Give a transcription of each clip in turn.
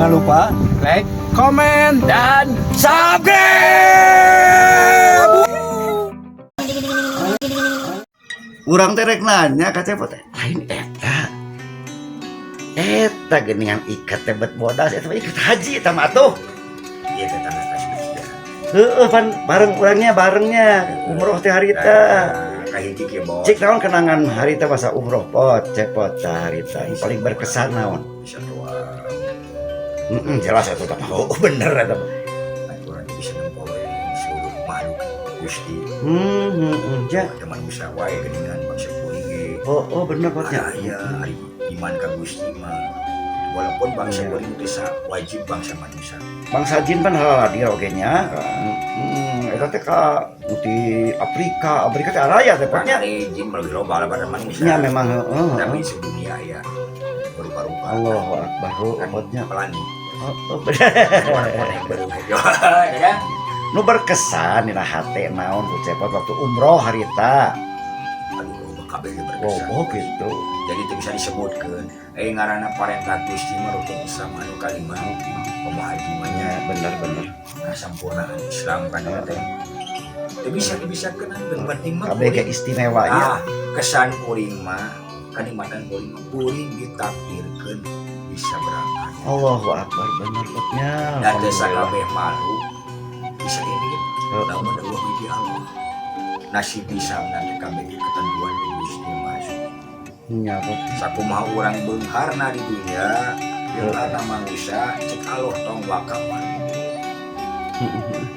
Jangan lupa like, komen, dan subscribe. Urang teh rek nanya ka cepot lain eta geuningan ikat teh bet bodas eta ikat haji eta mah atuh. Ieu teh tanda tasbih. Heeh pan barengnya umroh teh harita. Kahiji kieu bos. Cik naon kenangan harita masa umroh pot cepot tah harita paling berkesan naon? Bisa tua. Jelas atuh tah. Oh bener eta. Urang bisa nempoleun seluruh makhluk Gusti. Ja. Teman bisa wae geuningan bangsa kuring ge. Oh bener potnya. Aya ari iman ka Gusti mah. Walaupun bangsa kuring teh wajib bangsa manusia. Bangsa jin pan halal dia oge nya. Eta teh ka di Afrika teh araya teh potnya. Jin melalui loba pada manusia. Nya memang Tapi sedunia ya berupa-rupa. Allahu akbar Kan potnya. pelangi. Oh bener. Orang yang baru ya. Nu berkesan dina hate naon ku cepot waktu umroh harita. Aduh, kabeh berkesan. Oh gitu. Jadi itu bisa disebutkan ngaranna parentah Gusti mah rukun Islam anu kalimah pemahaji mah nya Bener. sempurnaan Islam kan teh. Teu bisa dibisakeun anggeun penting mah Kabeh ge istimewa ya. kesan kuring mah kanikmatan kuring mah kuring ditakdirkeun bisa berangkat. Allahu akbar bener potnya. Dan teu sakabeh makhluk bisa ini namun Allah di Allah. Nasib bisa nanti kabeh ketentuan di Gusti Mas. Nya potnya. Sakumaha urang beungharna di dunia beungharna manusia cek Allah tong wakaman.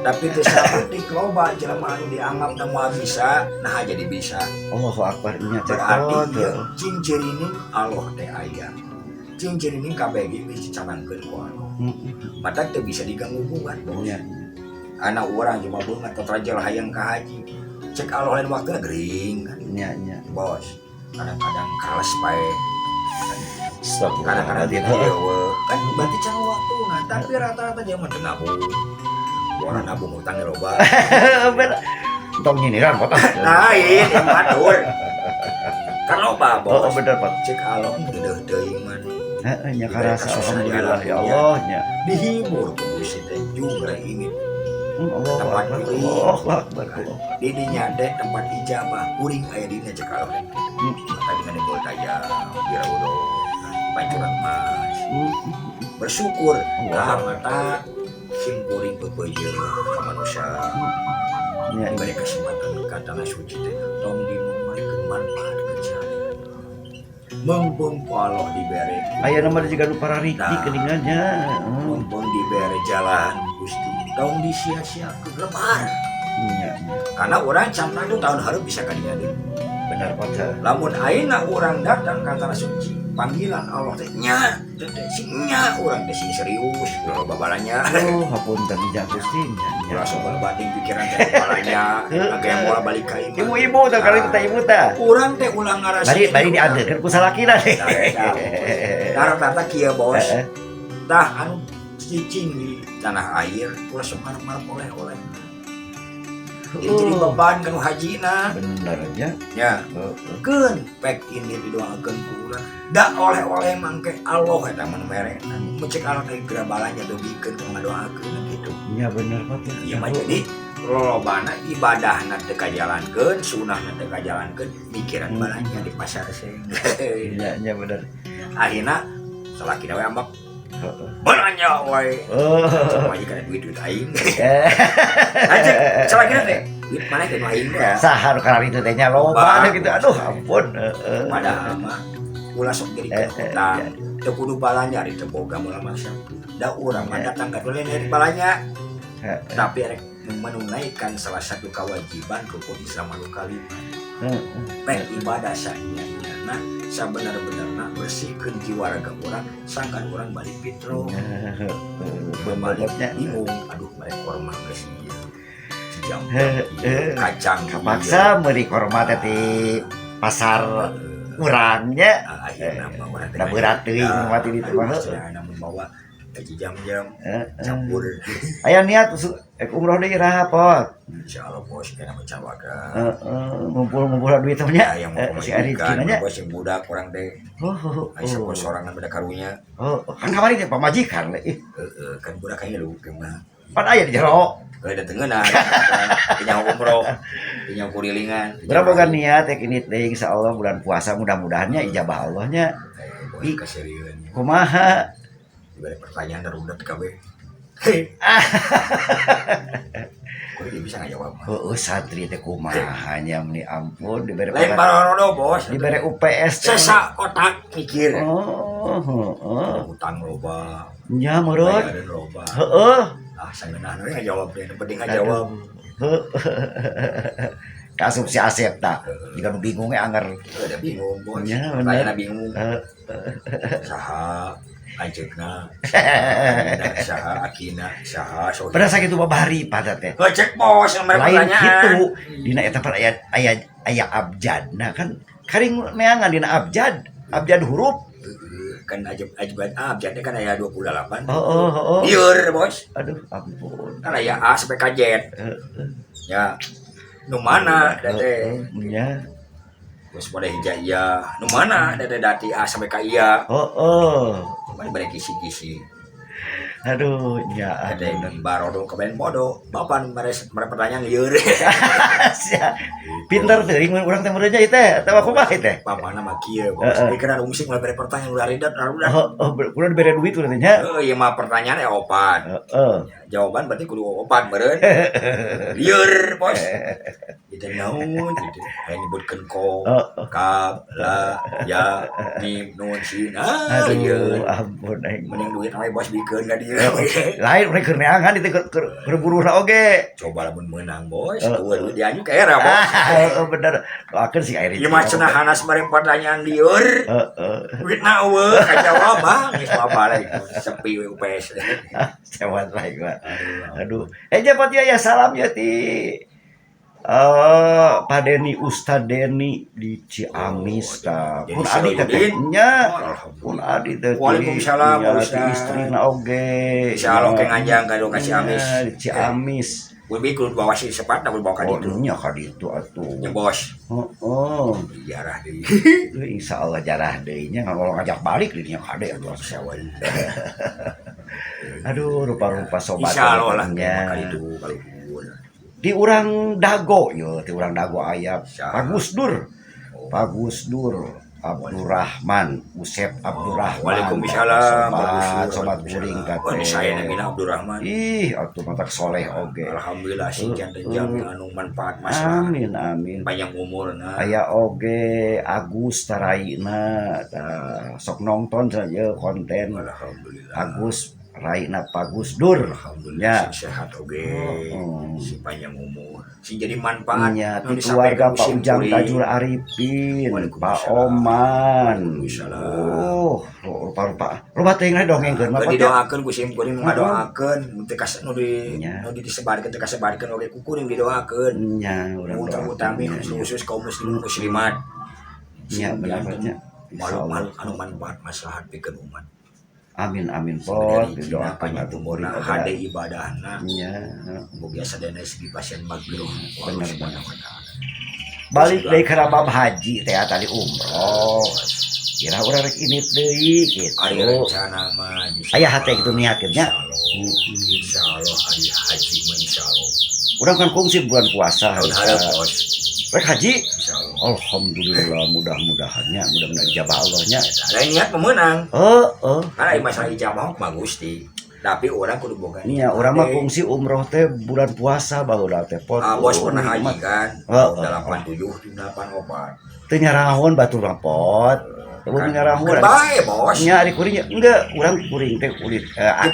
Tapi teu saeutik loba jelema anu dianggap na moal bisa nah jadi bisa. Allahu akbar nya Berarti cepot. ieu cincirining Allah teh aya. Cincirining kabeh ge dicanangkeun ku Allah. Mata teu bisa diganggu gugat bos. Nya. Anak urang cuma beungat rajal hayang ka haji. Cek Allah lain waktu gering kan. Nya. Bos. Kadang-kadang kales bae. Stop. Kadang-kadang dia kan berarti can waktu nah tapi rata-rata dia mah teu nabung. Orang nabung utang loba. Bener. Tong nyindiran pot. Lain yang matur. Kan loba Oh bos. bener pot. Cek Allah deudeuh teuing man. Heeh nya Diberi karasa kasusna di alhamdulillah alam ya dunia. Allah nya. Dihibur ku Gusti teh jumlah ini. Allahu Tempat akbar. pilih. Allahu akbar. Di dinya teh tempat ijabah kuring aya dina cek Allah teh. Tadi dengan bol tajam, birawudo, pancuran emas. Bersyukur lah mata sim kuring bebeujeur ka manusia. Nya. Diberi kesempatan ka tanah suci teh tong dimulikeun manfaat kejalan. Mumpung ku Allah diberi Aya nama juga nu para rikdi keningannya. mumpung diberi jalan Gusti tong disia-siakeun lebar. Nya. Karena orang can itu tahun harus bisa kadinya deh. Benar pot. Lamun ayeuna urang datang ka tanah suci, panggilan Allah teh nya, teh sing nya urang teh sing serius, ulah babalanya. Oh, hapunten ja Gusti nya. Ulah sok bating pikiran teh babalanya, engke bola balik ka imah. Ibu-ibu tah kali kita ibu tah. Urang teh ulah ngarasa. Bari diandeurkeun ku salakina teh. Rata-rata kieu bos. Tah anu cicing di tanah air, ulah sok ngarep oleh-oleh. Jadi beban kan hajina. Bener aja. Ya. Keun pek ini didoakeun ku urang da oleh-oleh mangke Allah eta mun mere mencek Allah teh gerabalanya dugikeun ka ngadoakeun gitu. Nya bener pot. Ieu mah jadi lolobana ibadahna teu kajalankeun sunahna teu kajalankeun mikiran balanya di pasar seng. Nya bener. Akhirna salakina we ambak balanya we cuma jika duit aing aja salakina teh duit mana teh nu aing teh Saha nu karari teh nya loba gitu. Aduh ampun. padahal mah ulah sok jadi utang teu kudu balanya ari teu boga moal masa da urang mah datang ka dolen dari balanya tapi rek menunaikan salah satu kewajiban rukun Islam anu kalimah pek ibadah sahnya sabenar-benarna bersihkeun jiwa raga urang sangkan urang balik fitro Benernya bingung aduh balik korma geus ieu jam kacang kapaksa meuli korma teh ti pasar urangnya. akhirna mah urang Da berat teuing mati di teu mah. namun bawa jam-jam campur. Aya niat umroh deui raha pot. Insyaallah bos kana mencawakan. Ngumpul-ngumpul duit teh nya. Yang Si Ari nya. bos yang budak orang teh. Aya sapos sorangan budak karunya. Kan kamari teh pamajikan ih. Kan budak kayaknya lu kemana. Pan aya di jero. Datengeuna. Nya umroh, nya kurilingan. Berapa kan niat ini teh insyaallah bulan puasa mudah-mudahannya ijabah Allahnya. Bos kaserieuan. Kumaha? Diberi pertanyaan darurat kabeh. Kok dia bisa ngajawab? Santri teh kumaha nya meni ampun diberi Lain barodo bos. diberi UPS teh. Sesa otak mikir. Utang loba. Nya meureun. Bayaran loba. Heeh. Ah sangeunah we ngajawab teh, penting ngajawab. Kasup si Asep tak. Jika nu bingung anger. Ada bingung bos. Nya Pertanyaan bingung. Saha anjeukna. Saha akina, saha sohib. Pada sakitu babari pada teh. Cek bos nomor Lain pertanyaan. kitu dina eta aya abjadna kan karing neangan dina abjad huruf. Kan abjad kan aya 28. Oh. Lieur bos. Aduh ampun. Kan aya A sampai ka Z. Ya. Nu mana teh? Nya. Terus pada hijaiyah. Nu mana teh dati A sampai ka Iya. Mari bari kisi-kisi. Aduh, nya Ada yang barodo keben bodoh. Bapak mere pertanyaan lieur. Pinter teuing urang teh meureun nya teh, teh kumaha teh? Pamana mah kieu bos. Dikeun ungsik mulai bari pertanyaan udah ridat. Kudu dibere duit urang teh nya. Ieu mah pertanyaan opat. Jawaban berarti kudu opat meureun. Lieur bos. Itu naon gitu. Aya nyebutkeun ko, kaf, la, ya, mim, nun, sin. Aduh, ampun aing. Mending duit we bos bikeun ka dieu. Lain urang keur neangan itu keur buruhna oge. Coba lamun meunang bos, duit dianyu ka era bos. Bener. Doakeun si Airi. Ieu mah cenah hanas bari pertanyaan lieur. Duitna eueuh kajawab bang, geus babalik sepi we UPS. Cewek lain gua. Aduh. Japat ya salam ya ti Pak Deni Ustad Deni di Ciamis ta. Pun adi teh nya. Pun adi teh. Waalaikumsalam Ustad. Istrina oge. Insyaallah ke nganjang ka ka Ciamis. Di Ciamis. Kudu kudu bawa si sepat da bawa ka ditu. Nya ka ditu atuh. Ya bos. Jarah deui. Insyaallah jarah deui nya ngomong ngajak balik di nya kade atuh Sawal. Aduh rupa-rupa sobat. Insyaallah lah ka ditu kalau di urang dago yo, di urang dago aya Pak Gus Dur Abdurrahman Usep Abdurrahman. Waalaikumsalam sobat guring ka teh. Saya namina Abdurrahman. Ih atuh matak soleh oge. Alhamdulillah sekian jam anu manfaat masalah. Amin. Panjang umurna. Aya oge Agus Taraina sok nonton saja konten. Alhamdulillah. Agus Raina Pak Gus Dur. Alhamdulillah sehat oge. Si panjang umur. Si jadi manfaat. Nya ti keluarga Pak Ujang Tajur Arifin, Pak Oman. Rupa-rupa. Rupa teh dongengkeun mah. Didoakeun ku sim kuring ngadoakeun, teu kas nu disebarkeun teu kasebarkeun oge ku kuring didoakeun. Nya urang utami khusus kaum muslimin muslimat. Nya benernya. Makhluk anu manfaat maslahat pikeun umat. Amin pot doakan atuh murna hade ibadahna nya muga sadana segi pasien magruh bener balik deui ka bab haji teh tadi umroh kira urang rek ini deui kitu ari rencana mah aya hate kitu niatkeun nya insyaallah ari haji mah insyaallah urang kan kungsi bulan puasa rek haji insyaallah alhamdulillah mudah-mudahannya mudah-mudahan ijabah Allahnya lain niat memenang karena masalah ijabah mah Gusti tapi orang kudu boga nya urang mah kungsi umroh teh bulan puasa baheula teh pot bos pernah haji kan 87 84 teu nyarahon batur mah pot teu nyarahon bae bos nya ari kuring enggak urang kuring teh kulit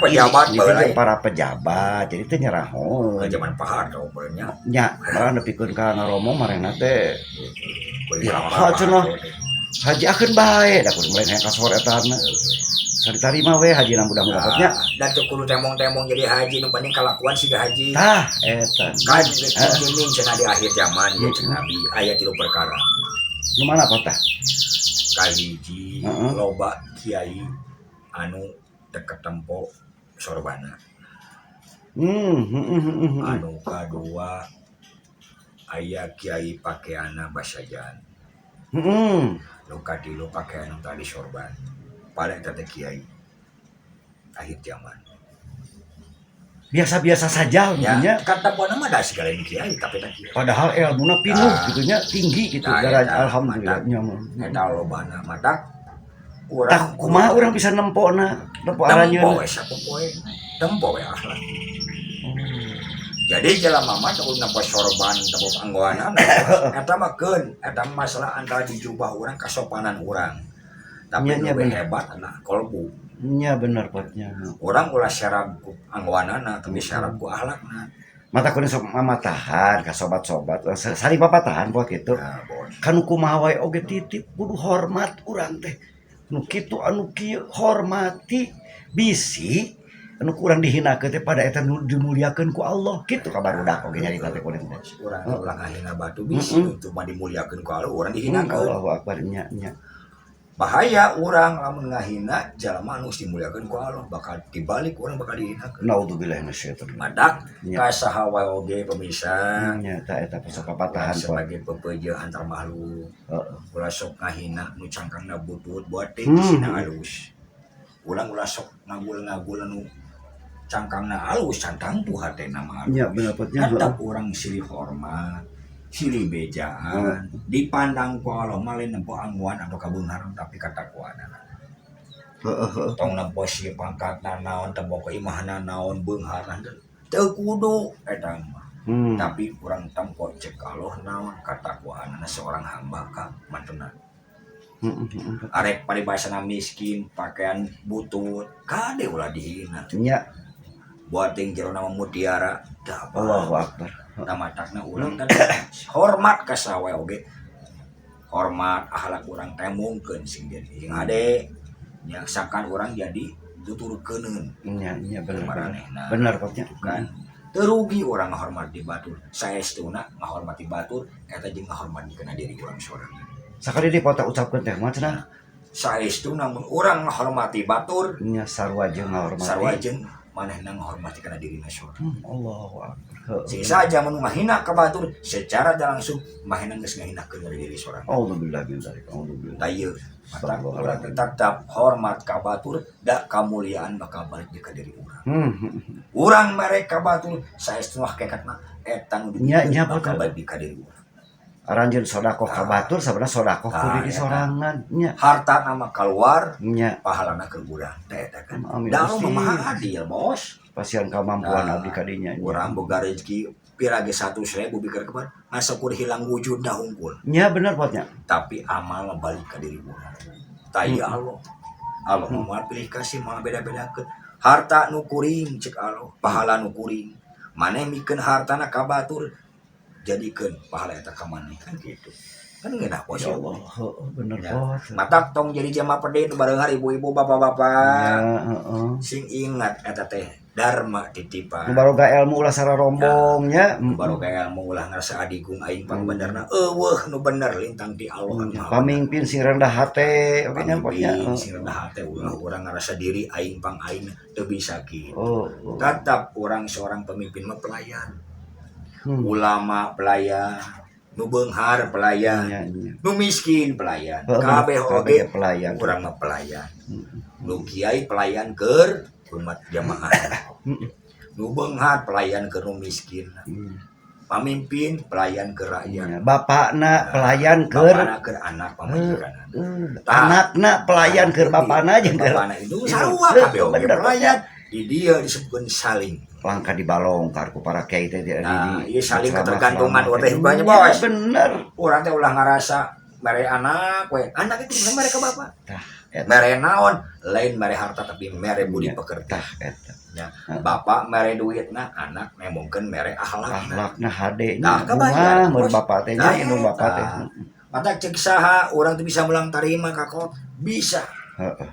pejabat para pejabat jadi teh nyarahon zaman pahar umurnya nya malah nepikeun ka ngaromo marena teh ya cenah haji akeun bae da kudu mulai ka sore etana satarima we haji na mudah-mudahan nya dan teu kudu temong-temong jadi haji nu banding kalakuan siga haji tah eta kan ini cenah di akhir zaman ya cenah nabi aya 3 perkara nu mana kota kahiji loba kiai anu teu ketempo sorbana. Hmm. Anu kadua aya kiai pakeana basajan. Hmm. Nu katilu pakeana tadi sorban. Paling teh kiai akhir zaman. Biasa-biasa saja Ya, tentunya. kata pona mah da segala kiai tapi da kiai. Padahal ilmuna pinuh gitunya tinggi gitu. Darajat alhamdulillah nya mah. Eta lobana matak Tak kumaha urang bisa nempona, nempo aranjeun. Tempo esa poe. Tempo we akhlak. Jadi jelema mah teu nampa sorban teu anggoana. Eta mah keun, eta masalah antara dijubah urang kasopanan urang. Tapi Nya nu hebat anak kolbu. Nya bener potnya. Urang ulah syarab ku anggoanana tapi syarab ku akhlakna. Mata kuning sok mamatahan ka sobat-sobat. Sari papatahan poe kitu. Nah, bos. Kanu kumaha wae oge titip kudu hormat urang teh. Nu kitu anu kieu hormati bisi anu kurang dihinakeun teh pada eta nu dimuliakeun ku Allah. Kitu kabar udah oge nyarita teh kuning teh. Urang ulah ngahina batu bisi untuk mah dimuliakeun ku Allah urang dihinakeun. Allahu akbar nya. Bahaya urang lamun ngahina jalma anu dimuliakeun ku Allah bakal dibalik urang bakal dihinakeun. Naudzubillahi minasyaitonir rajim. Madak ka saha wae oge pemirsa Nya eta papatahan poe. sebagai pepeujeun antar makhluk. Ulah sok ngahina nu cangkangna butut buat teh sina alus. Ulah sok ngagul-ngagul anu cangkangna alus cantang tuh hatena mah. Nya bener potnya. Tetap urang silih hormat. Silih bejaan dipandang ku Allah malen nempo angguan atau kabeungaran tapi katakuanana. Tong nempo si pangkatna naon tempo keimahna naon beungharanan teu kudu eta mah. Tapi kurang tempo cek Allah naon katakuanana seorang hamba ka mantuna. Arek paribasana miskin pakaian butut kade ulah dihina. Nya Buat ting jero nama mutiara da Allahu akbar. Tamatakna urang kan hormat ka sawe oge. Hormat akhlak urang teh mungkeun sing jadi ade nyaksakan urang jadi tuturkeuneun. Nya bener. Maranehna. Bener potnya Kan teu rugi urang ngahormati batur. Saestuna ngahormati batur eta jeung ngahormati kana diri urang sorangan. Sakali dipota ucapkeun teh mah cenah. Saestuna mun urang ngahormati batur Nya sarua jeung ngahormati. sarua jeung manehna ngahormati kana dirina sorangan. Allahu akbar. Sing saja mun mahina ka batur secara langsung mahina geus ngahinakeun diri sorangan. Auzubillahi min dzalik. Auzubillahi. Da ieu mata urang tetap hormat ka batur da kamuliaan bakal balik ka diri urang. Urang mere ka batur saestuna hakikatna eta nu Nya bakal balik ka diri urang. Aranjeun sedekah ka batur sabenerna sedekah ku diri sorangan. Nya Harta nama keluar nya pahalana ke urang teh eta kan. Amin. Da mah adil bos. pasieun kamampuan abdi ka dinya. Urang boga rezeki pirage 100.000 bikeun kepan ngasakur hilang wujud dah hungkul. Nya bener potnya. Tapi amal balik ka diri urang. Tai Allah. Allah mau pilih kasih malah beda-bedakeun. Harta nu kuring cek Allah, pahala nu kuring. Maneh mikeun hartana ka batur jadikeun pahala eta ka maneh kan kitu. Kan ngeunah bos Ya Allah, bener ya. bos. Matak tong jadi jamaah pede nu barengar ibu-ibu bapak-bapak. Ya, heeh. Sing ingat eta teh dharma titipan. Nu baroga ilmu ulah sara rombongnya. Baru kayak ilmu ulah ngarasa adigung aing pang benerna eueuh nu bener lintang di Allah kan. Pamimpin sing rendah hate oke nya potnya. Pamimpin sing rendah hati ulah urang ngarasa diri aing pang aing teu bisa kitu. Oh. Tetap orang seorang pemimpin mah pelayan. Ulama pelayan, nu beunghar pelayan, Nya. nu miskin pelayan. Heeh, Kabeh oge pelayan. urang mah pelayan. Nu kiai pelayan keur umat jamaah. Nu beunghar pelayan keur nu miskin. Pamimpin pelayan ke rakyat. Bapakna pelayan keur Bapakna keur anak pamajikan. anakna pelayan keur bapana jeung keur Bapakna itu sarua kabeh oge pelayan. Di dia disebutkeun saling. langka dibalongkar ku para kiai teh di Nah, ieu saling ketergantungan urang banyak bos. Bener. Urang teh ulah ngarasa mere anak we. Anak itu mere ka bapak. Tah, eta Mere naon? Lain mere harta tapi mere budi pekerti. eta. Ya, bapak mere duitna, anak nemongkeun mere akhlakna. Akhlakna hade Nah, nya. kebayang, Mun bos. bapak teh nya indung bapak teh. Mata cek saha urang teu bisa melang tarima ka kota? Bisa. Heeh.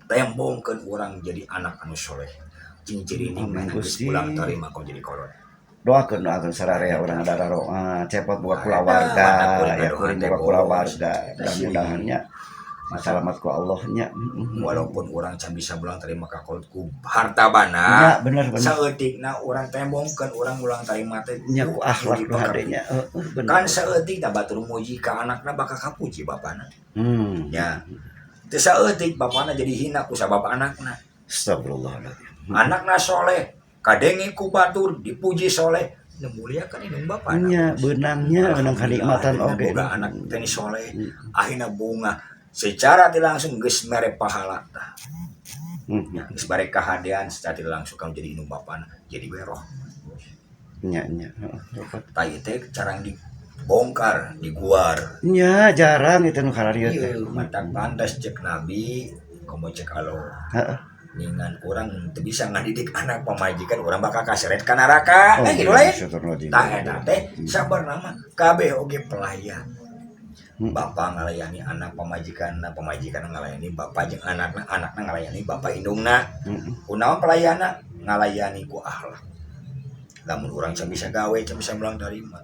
Tembongkeun urang jadi anak anu soleh. Ciri-ciri ini Amin, geus Gusti. pulang tarima kau jadi kolot. Doakeun sararea urang ada cepot buka Ada, kulawarga, mata kuring ya doa kuring teh, buka bos. kulawarga. Mudah-mudahan nya selamat ku Allah nya. Walaupun orang can bisa bilang terima kasih ku harta bana. Ya bener Saeutikna urang teh bongkeun urang ulang tarima teh nya ku akhlak nu hadenya. Bener. Kan saeutik da batur muji ka anakna bakal kapuji bapana. Ya. Teu saeutik bapana jadi hina ku sabab anakna. Astagfirullahaladzim. Anakna soleh, kadenge ku batur dipuji soleh, muliakan indung bapana. Nya beunangnya beunang kanikmatan oge. Boga anak teh soleh, akhirna bunga secara tidak langsung geus mere pahala tah. Geus bare kahadean secara tidak langsung kamu jadi indung bapana, jadi weroh. Nya. Tah ieu teh carang dibongkar, diguar. Nya jarang itu nu kararieu teh. Mantap pantas cek Nabi, komo cek Allah. Heeh. Ningan orang teu bisa ngadidik anak pamajikan orang bakal kaseret ka neraka. Gitu lain. Tah eta teh sabarna mah kabeh oge pelayan. Bapak ngalayani anak pamajikan ngalayani bapak jeung anakna ngalayani bapak indungna. Kunaon pelayana ngalayani ku akhlak. Lamun urang can bisa gawe, can bisa mulang tarima.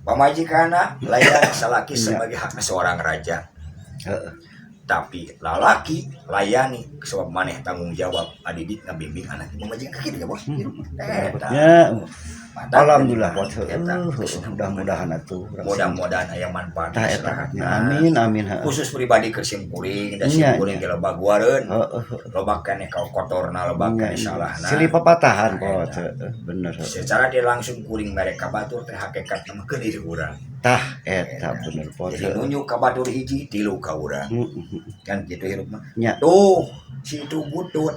Pamajikanna layani salaki sebagai hakna seorang raja. Tapi lalaki layani sebab maneh tanggung jawab adidik ngabimbing anak pamajikan ka kitu ya bos. Ya. Alhamdulillah mudah-mudahan atuh. Mudah-mudahan aya manfaat. Amin. Khusus pribadi keur simkuring da simkuring ge loba guareun. Loba keneh ka kotorna, loba keneh salahna. Silih papatahan pot. Bener. Secara dia langsung kuring mereka batur teh hakikatna mah keur diri urang. Tah eta bener pot. Jadi nunjuk ka batur hiji tilu ka urang. Kan kitu hirup mah. Nya. Tuh, situ butut.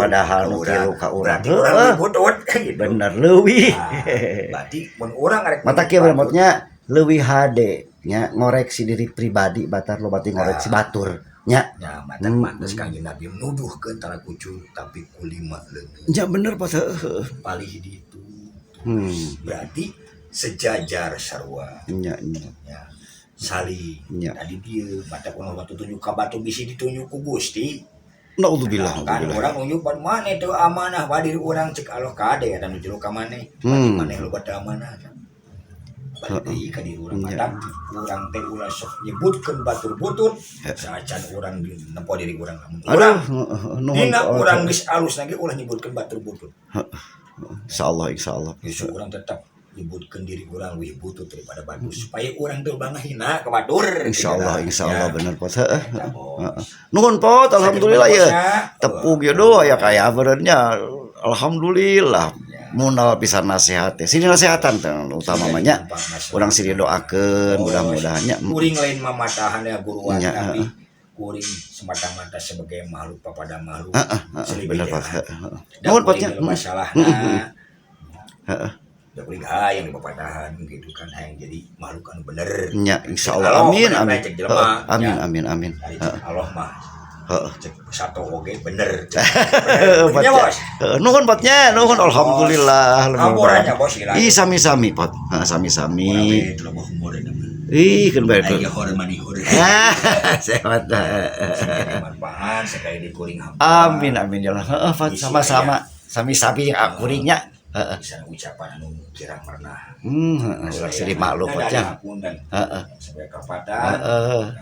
Padahal tilu ka urang. Berarti urang butut gitu. Bener leuwih. Berarti mun urang arek mata kieu beremotnya leuwih hade nya ngoreksi diri pribadi batar lo berarti ngoreksi batur nya. Ya, mantes Kanjeng Nabi nuduhkeun tara kucing tapi kulima leungeun. Ya bener pot. Palih ditu. Berarti sejajar sarua. Nya. Ya. Saling. Ya. Tadi dia mata kuno waktu tunjuk ka batu bisi ditunjuk ku Gusti. Naudzubillah. Kan orang nunjuk ban maneh teu amanah wadir urang cek Allah kade eta nu jero ka maneh. Maneh lo bada amanah. Berarti ka di urang mata urang teh ulah sok nyebutkeun batur butut saacan urang nempo diri urang lamun. Urang dina urang geus alus lagi ulah nyebutkeun batur butut. Insyaallah. Geus urang tetap nyebutkeun diri urang wih butut daripada bagus supaya urang teu bangga hina ka batur. Insyaallah bener pot. Nuhun pot alhamdulillah ya. Tepung ya doa ya kaya benernya alhamdulillah. Munal pisan nasihat teh. Sini nasihatan teh utamanya urang sini doakeun mudah-mudahannya. Kuring lain mamatahan ya guruan tapi kuring semata-mata sebagai makhluk papada makhluk. Bener pot. Nuhun potnya masalahna. Da kuring hayang dipapatahan gitu kan hayang jadi makhluk anu bener. Nya insyaallah amin. Amin. Allah mah. Cek satu oge bener. Bener bos. Nuhun potnya, nuhun alhamdulillah. Amboranya bos ilang. Ih sami-sami pot. Sami-sami. Ih kan bae. Aya hor mani hor. Sehat dah. Manfaat sekali di kuring hamba. Amin ya Allah. Sama-sama. Sami-sami yang akuringnya. Bisa ucapan anu kirang pernah. Ulah siri maklum potnya. Sebagai kapatan.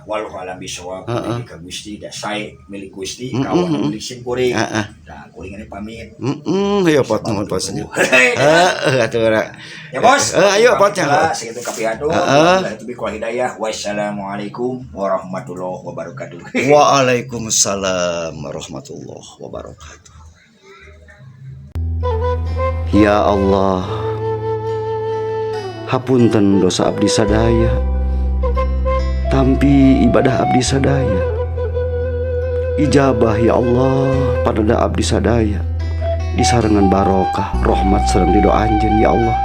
Walau alam bisawab milik Gusti da sae milik Gusti kawan milik sim kuring. Da kuring ini pamit. Ayo pot nuhun potnya. Atuh ya bos. Ayo potnya. Segitu kapiatu. Tubi kual hidayah. Wassalamualaikum warahmatullahi wabarakatuh. Waalaikumsalam warahmatullahi wabarakatuh. Ya Allah, hapunten dosa abdi sadaya, tampi ibadah abdi sadaya. Ijabah ya Allah pada abdi sadaya, disarengan barokah, rahmat sareng ridho anjeun ya Allah.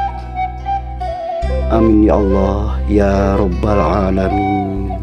Amin ya Allah ya rabbal alamin.